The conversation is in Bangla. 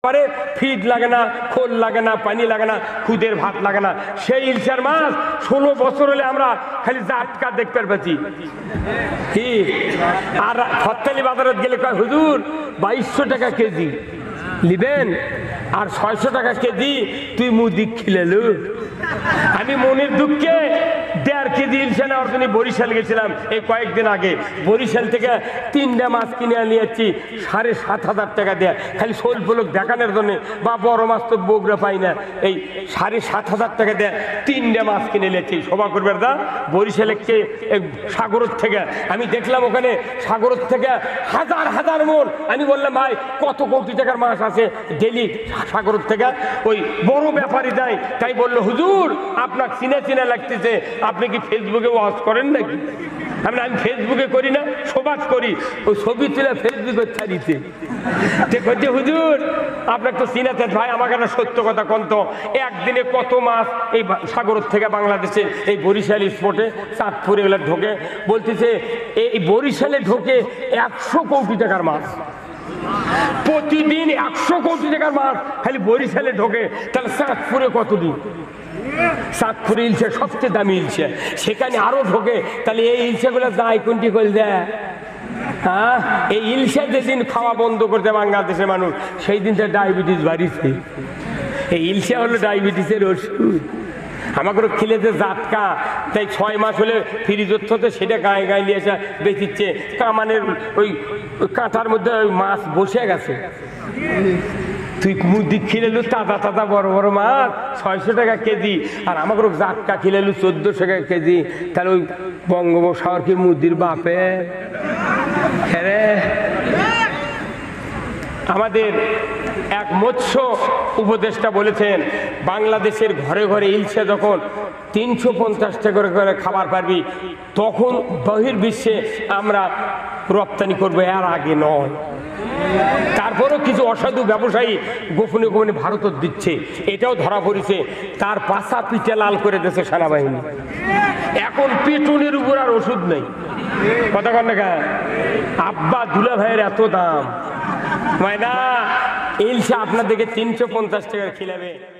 পারে ফিড লাগে না, খোল লাগে না, পানি লাগে না, খুদের ভাত লাগে না। সেই ইলশার মাছ 16 বছর হলে আমরা খালি জাটকা দেখতে পাচ্ছি। কি আর ফত্তালি বাজারত গেলে কয় হুজুর 2200 টাকা কেজি নিবেন আর 600 টাকা কেজি, তুই মুদি খিলেলু। আমি মনের দুঃখে 1.5 কেজি ইলশা নেওয়ার জন্য বরিশাল গেছিলাম এই কয়েকদিন আগে। বরিশাল থেকে 3টা মাছ কিনে নিয়েছি 7,500 টাকা দেয়া, খালি শোল ফলক দেখানোর জন্য। বা বড় মাছ তো বগুড়া পাই না, এই 7,500 টাকা দেয়া 3টা মাছ কিনে নিয়েছি। শোভা করবার দা বরিশালে কে সাগরের থেকে আমি দেখলাম, ওখানে সাগরের থেকে হাজার হাজার মন। আমি বললাম ভাই কত কোটি টাকার মাছ আছে ডেলি সাগরের থেকে? ওই বড় ব্যাপারী দেয়। তাই বললো হুজুর আপনার চিনা চিনা লাগতেছে, আপনি কি ফেসবুকে ওয়াচ করেন নাকি? আমি ফেসবুকে করি না, সবাজ করি। ওই ছবি তুলে ফেসবুকে ছাড়িতে বলছে হুজুর আপনার তো চিনাতেন ভাই, আমাকে একটা সত্য কথা কন্ত, একদিনে কত মাছ এই সাগরের থেকে বাংলাদেশে এই বরিশাল স্পটে চাঁদপুরে এগুলো ঢোকে? বলতেছে এই বরিশালে ঢোকে 100 কোটি টাকার মাছ প্রতিদিন। 100 কোটি টাকার মাছ খালি বরিশালে ঢোকে, তাহলে চাঁদপুরে কতদিন? চাঁদপুরে ইলশা সবচেয়ে দামি ইলশা, সেখানে আরো ঢোকে। তাহলে এই ইলশাগুলো যায় কোনটি করে দেয়? হ্যাঁ, এই ইলশা যেদিন খাওয়া বন্ধ করতে বাংলাদেশের মানুষ, সেই দিনটা ডায়াবেটিস বাড়িছে। এই ইলশা হলো ডায়াবেটিসের ওষুধ। আমাকে খেলেছে জাটকা, তাই 6 মাস হলে ফ্রিজের থেকে সেটা গায়ে গায়ে নিয়ে এসে বেচিচ্ছে। কামানের ওই কাঁটার মধ্যে ওই মাছ বসে গেছে, তুই মুদি খিলেলু তাজা তাজা বড় বড় মাছ 600 টাকা কেজি, আর আমাকে জাটকা খিলেলু 1400 টাকা কেজি। তাহলে ওই বঙ্গোপসাগর কি মুদির বাপে? হ্যাঁ, আমাদের এক মৎস্য উপদেষ্টা বলেছেন বাংলাদেশের ঘরে ঘরে ইলশা যখন 350 টাকা করে খাবার পারবি, তখন বহির্বিশ্বে আমরা রপ্তানি করবো, এর আগে নয়। তারপরেও কিছু অসাধু ব্যবসায়ী গোপনে গোপনে ভারতত দিচ্ছে, এটাও ধরা পড়েছে। তার পাশা পিঠে লাল করে দিয়েছে সেনাবাহিনী। এখন পেটনের উপর আর ওষুধ নেই। কথা কন না, আব্বা দুলা ভাইয়ের এত দাম, মানে ইলশা আপনাদেরকে 350 টাকা খিলাবে।